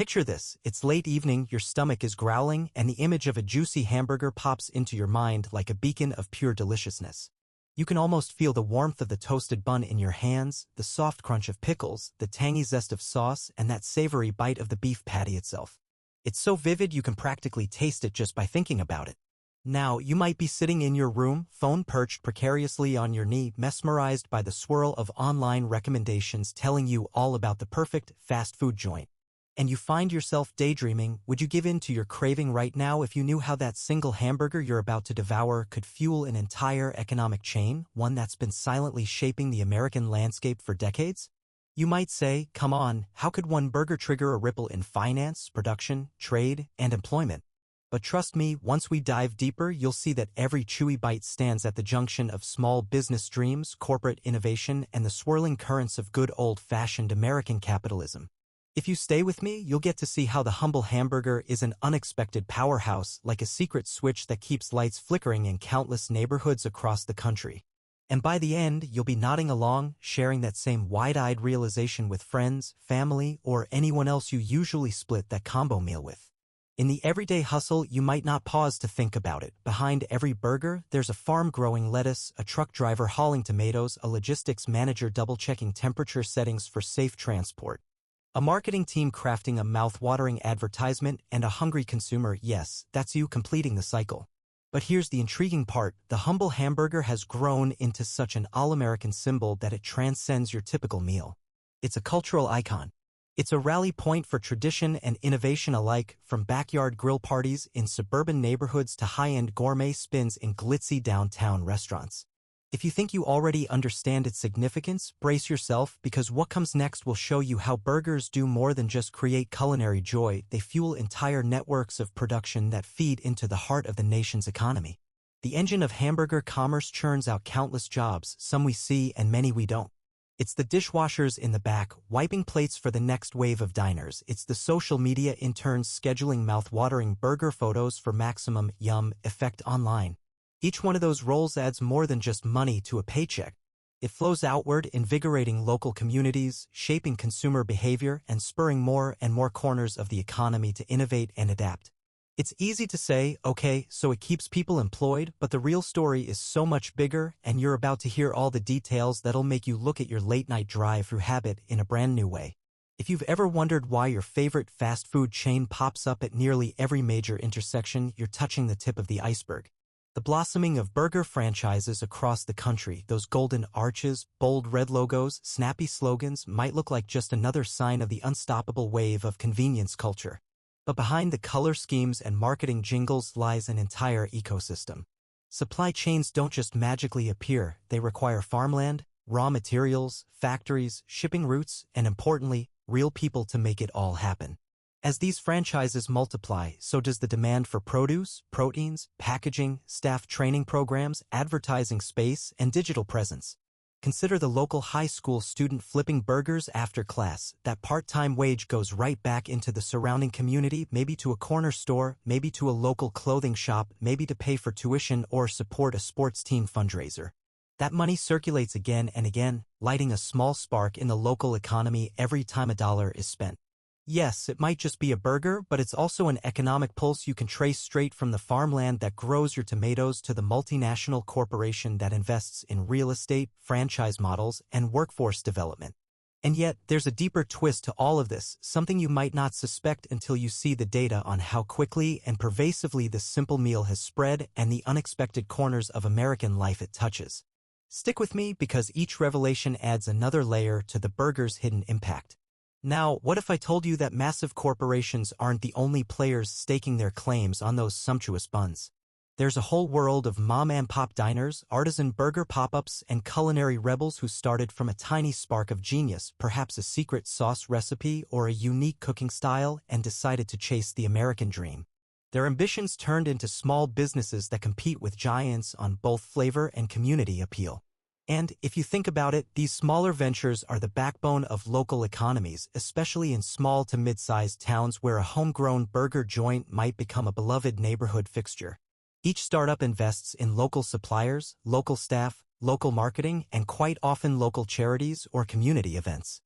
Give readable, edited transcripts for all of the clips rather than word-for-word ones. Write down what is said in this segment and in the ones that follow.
Picture this, it's late evening, your stomach is growling, and the image of a juicy hamburger pops into your mind like a beacon of pure deliciousness. You can almost feel the warmth of the toasted bun in your hands, the soft crunch of pickles, the tangy zest of sauce, and that savory bite of the beef patty itself. It's so vivid you can practically taste it just by thinking about it. Now, you might be sitting in your room, phone perched precariously on your knee, mesmerized by the swirl of online recommendations telling you all about the perfect fast food joint. And you find yourself daydreaming, would you give in to your craving right now if you knew how that single hamburger you're about to devour could fuel an entire economic chain, one that's been silently shaping the American landscape for decades? You might say, come on, how could one burger trigger a ripple in finance, production, trade, and employment? But trust me, once we dive deeper, you'll see that every chewy bite stands at the junction of small business dreams, corporate innovation, and the swirling currents of good old-fashioned American capitalism. If you stay with me, you'll get to see how the humble hamburger is an unexpected powerhouse, like a secret switch that keeps lights flickering in countless neighborhoods across the country. And by the end, you'll be nodding along, sharing that same wide-eyed realization with friends, family, or anyone else you usually split that combo meal with. In the everyday hustle, you might not pause to think about it. Behind every burger, there's a farm growing lettuce, a truck driver hauling tomatoes, a logistics manager double-checking temperature settings for safe transport, a marketing team crafting a mouth-watering advertisement, and a hungry consumer, yes, that's you, completing the cycle. But here's the intriguing part, the humble hamburger has grown into such an all-American symbol that it transcends your typical meal. It's a cultural icon. It's a rally point for tradition and innovation alike, from backyard grill parties in suburban neighborhoods to high-end gourmet spins in glitzy downtown restaurants. If you think you already understand its significance, brace yourself, because what comes next will show you how burgers do more than just create culinary joy. They fuel entire networks of production that feed into the heart of the nation's economy. The engine of hamburger commerce churns out countless jobs, some we see and many we don't. It's the dishwashers in the back, wiping plates for the next wave of diners. It's the social media interns scheduling mouth-watering burger photos for maximum yum effect online. Each one of those roles adds more than just money to a paycheck. It flows outward, invigorating local communities, shaping consumer behavior, and spurring more and more corners of the economy to innovate and adapt. It's easy to say, okay, so it keeps people employed, but the real story is so much bigger, and you're about to hear all the details that'll make you look at your late-night drive-through habit in a brand new way. If you've ever wondered why your favorite fast food chain pops up at nearly every major intersection, you're touching the tip of the iceberg. The blossoming of burger franchises across the country, those golden arches, bold red logos, snappy slogans, might look like just another sign of the unstoppable wave of convenience culture. But behind the color schemes and marketing jingles lies an entire ecosystem. Supply chains don't just magically appear, they require farmland, raw materials, factories, shipping routes, and importantly, real people to make it all happen. As these franchises multiply, so does the demand for produce, proteins, packaging, staff training programs, advertising space, and digital presence. Consider the local high school student flipping burgers after class. That part-time wage goes right back into the surrounding community, maybe to a corner store, maybe to a local clothing shop, maybe to pay for tuition or support a sports team fundraiser. That money circulates again and again, lighting a small spark in the local economy every time a dollar is spent. Yes, it might just be a burger, but it's also an economic pulse you can trace straight from the farmland that grows your tomatoes to the multinational corporation that invests in real estate, franchise models, and workforce development. And yet, there's a deeper twist to all of this, something you might not suspect until you see the data on how quickly and pervasively this simple meal has spread and the unexpected corners of American life it touches. Stick with me, because each revelation adds another layer to the burger's hidden impact. Now, what if I told you that massive corporations aren't the only players staking their claims on those sumptuous buns? There's a whole world of mom-and-pop diners, artisan burger pop-ups, and culinary rebels who started from a tiny spark of genius, perhaps a secret sauce recipe or a unique cooking style, and decided to chase the American dream. Their ambitions turned into small businesses that compete with giants on both flavor and community appeal. And, if you think about it, these smaller ventures are the backbone of local economies, especially in small to mid-sized towns where a homegrown burger joint might become a beloved neighborhood fixture. Each startup invests in local suppliers, local staff, local marketing, and quite often local charities or community events.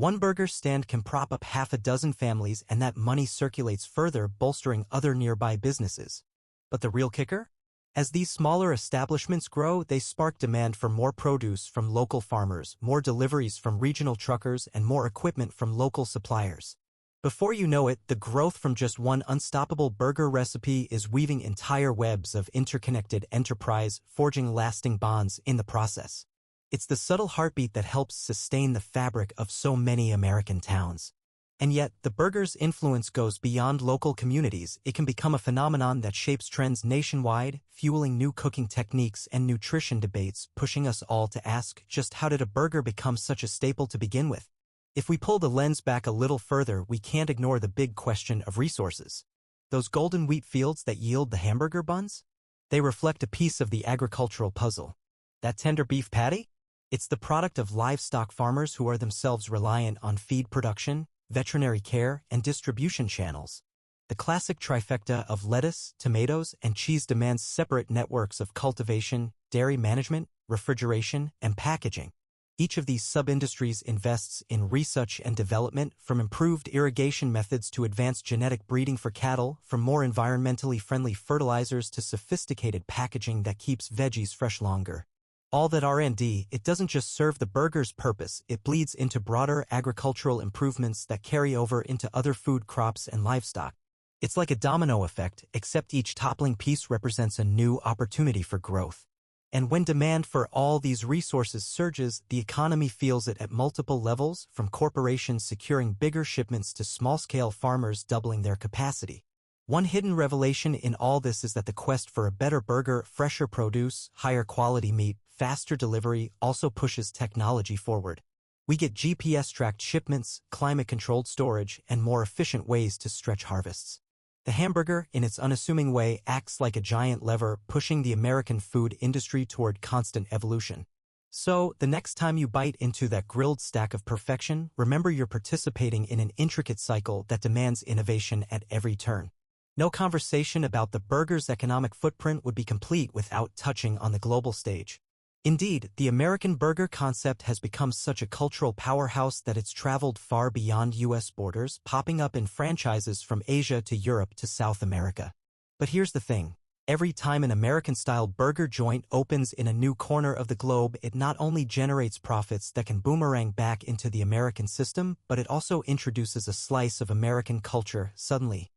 One burger stand can prop up half a dozen families, and that money circulates further, bolstering other nearby businesses. But the real kicker? As these smaller establishments grow, they spark demand for more produce from local farmers, more deliveries from regional truckers, and more equipment from local suppliers. Before you know it, the growth from just one unstoppable burger recipe is weaving entire webs of interconnected enterprise, forging lasting bonds in the process. It's the subtle heartbeat that helps sustain the fabric of so many American towns. And yet, the burger's influence goes beyond local communities. It can become a phenomenon that shapes trends nationwide, fueling new cooking techniques and nutrition debates, pushing us all to ask, just how did a burger become such a staple to begin with? If we pull the lens back a little further, we can't ignore the big question of resources. Those golden wheat fields that yield the hamburger buns? They reflect a piece of the agricultural puzzle. That tender beef patty? It's the product of livestock farmers who are themselves reliant on feed production, veterinary care, and distribution channels. The classic trifecta of lettuce, tomatoes, and cheese demands separate networks of cultivation, dairy management, refrigeration, and packaging. Each of these sub-industries invests in research and development, from improved irrigation methods to advanced genetic breeding for cattle, from more environmentally friendly fertilizers to sophisticated packaging that keeps veggies fresh longer. All that R&D, it doesn't just serve the burger's purpose, it bleeds into broader agricultural improvements that carry over into other food crops and livestock. It's like a domino effect, except each toppling piece represents a new opportunity for growth. And when demand for all these resources surges, the economy feels it at multiple levels, from corporations securing bigger shipments to small-scale farmers doubling their capacity. One hidden revelation in all this is that the quest for a better burger, fresher produce, higher quality meat, faster delivery also pushes technology forward. We get GPS-tracked shipments, climate-controlled storage, and more efficient ways to stretch harvests. The hamburger, in its unassuming way, acts like a giant lever, pushing the American food industry toward constant evolution. So, the next time you bite into that grilled stack of perfection, remember you're participating in an intricate cycle that demands innovation at every turn. No conversation about the burger's economic footprint would be complete without touching on the global stage. Indeed, the American burger concept has become such a cultural powerhouse that it's traveled far beyond U.S. borders, popping up in franchises from Asia to Europe to South America. But here's the thing. Every time an American-style burger joint opens in a new corner of the globe, it not only generates profits that can boomerang back into the American system, but it also introduces a slice of American culture suddenly.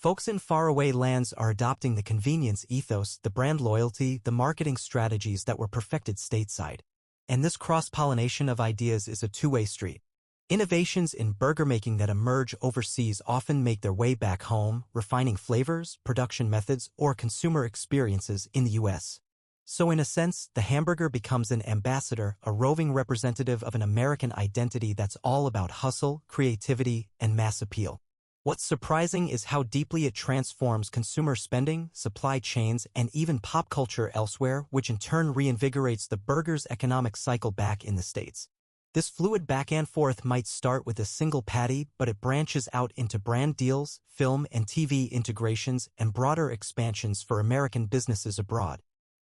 Folks in faraway lands are adopting the convenience ethos, the brand loyalty, the marketing strategies that were perfected stateside. And this cross-pollination of ideas is a two-way street. Innovations in burger making that emerge overseas often make their way back home, refining flavors, production methods, or consumer experiences in the U.S. So in a sense, the hamburger becomes an ambassador, a roving representative of an American identity that's all about hustle, creativity, and mass appeal. What's surprising is how deeply it transforms consumer spending, supply chains, and even pop culture elsewhere, which in turn reinvigorates the burger's economic cycle back in the States. This fluid back and forth might start with a single patty, but it branches out into brand deals, film and TV integrations, and broader expansions for American businesses abroad.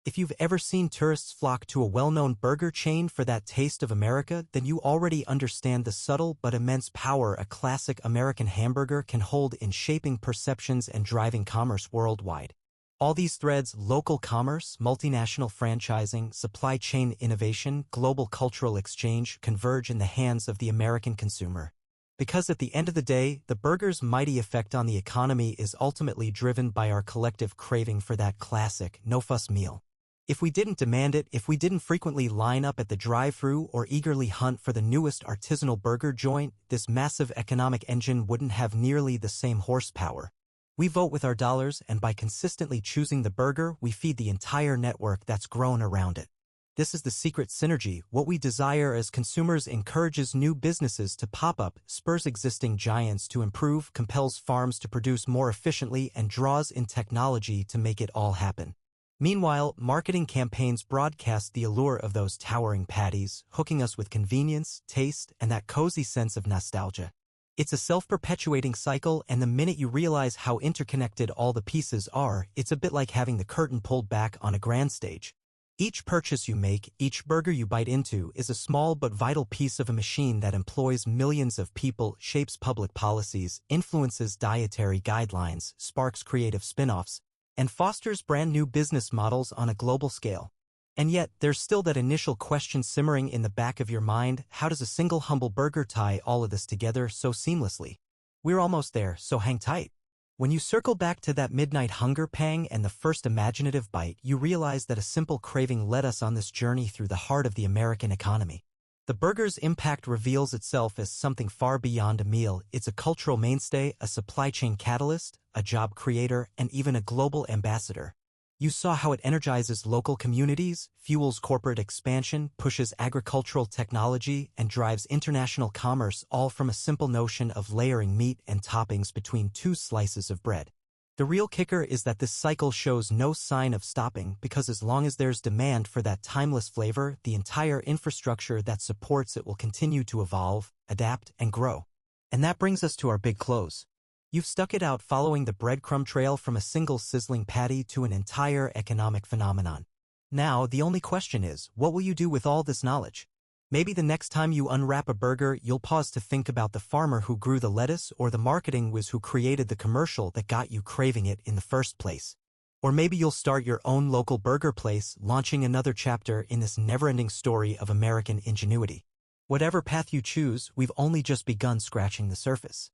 If you've ever seen tourists flock to a well-known burger chain for that taste of America, then you already understand the subtle but immense power a classic American hamburger can hold in shaping perceptions and driving commerce worldwide. All these threads, local commerce, multinational franchising, supply chain innovation, global cultural exchange, converge in the hands of the American consumer. Because at the end of the day, the burger's mighty effect on the economy is ultimately driven by our collective craving for that classic, no-fuss meal. If we didn't demand it, if we didn't frequently line up at the drive-thru or eagerly hunt for the newest artisanal burger joint, this massive economic engine wouldn't have nearly the same horsepower. We vote with our dollars, and by consistently choosing the burger, we feed the entire network that's grown around it. This is the secret synergy. What we desire as consumers encourages new businesses to pop up, spurs existing giants to improve, compels farms to produce more efficiently, and draws in technology to make it all happen. Meanwhile, marketing campaigns broadcast the allure of those towering patties, hooking us with convenience, taste, and that cozy sense of nostalgia. It's a self-perpetuating cycle, and the minute you realize how interconnected all the pieces are, it's a bit like having the curtain pulled back on a grand stage. Each purchase you make, each burger you bite into is a small but vital piece of a machine that employs millions of people, shapes public policies, influences dietary guidelines, sparks creative spin-offs, and fosters brand new business models on a global scale. And yet, there's still that initial question simmering in the back of your mind: how does a single humble burger tie all of this together so seamlessly? We're almost there, so hang tight. When you circle back to that midnight hunger pang and the first imaginative bite, you realize that a simple craving led us on this journey through the heart of the American economy. The burger's impact reveals itself as something far beyond a meal. It's a cultural mainstay, a supply chain catalyst, a job creator, and even a global ambassador. You saw how it energizes local communities, fuels corporate expansion, pushes agricultural technology, and drives international commerce, all from a simple notion of layering meat and toppings between two slices of bread. The real kicker is that this cycle shows no sign of stopping, because as long as there's demand for that timeless flavor, the entire infrastructure that supports it will continue to evolve, adapt, and grow. And that brings us to our big close. You've stuck it out following the breadcrumb trail from a single sizzling patty to an entire economic phenomenon. Now, the only question is, what will you do with all this knowledge? Maybe the next time you unwrap a burger, you'll pause to think about the farmer who grew the lettuce or the marketing whiz who created the commercial that got you craving it in the first place. Or maybe you'll start your own local burger place, launching another chapter in this never-ending story of American ingenuity. Whatever path you choose, we've only just begun scratching the surface.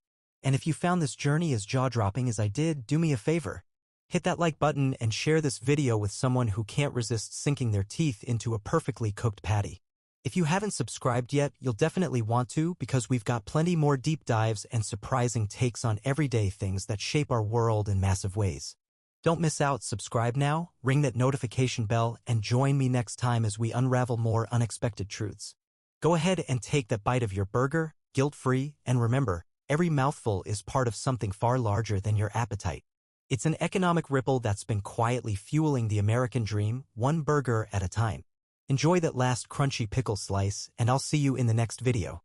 And if you found this journey as jaw-dropping as I did, do me a favor. Hit that like button and share this video with someone who can't resist sinking their teeth into a perfectly cooked patty. If you haven't subscribed yet, you'll definitely want to, because we've got plenty more deep dives and surprising takes on everyday things that shape our world in massive ways. Don't miss out. Subscribe now, ring that notification bell, and join me next time as we unravel more unexpected truths. Go ahead and take that bite of your burger, guilt-free, and remember, every mouthful is part of something far larger than your appetite. It's an economic ripple that's been quietly fueling the American dream, one burger at a time. Enjoy that last crunchy pickle slice, and I'll see you in the next video.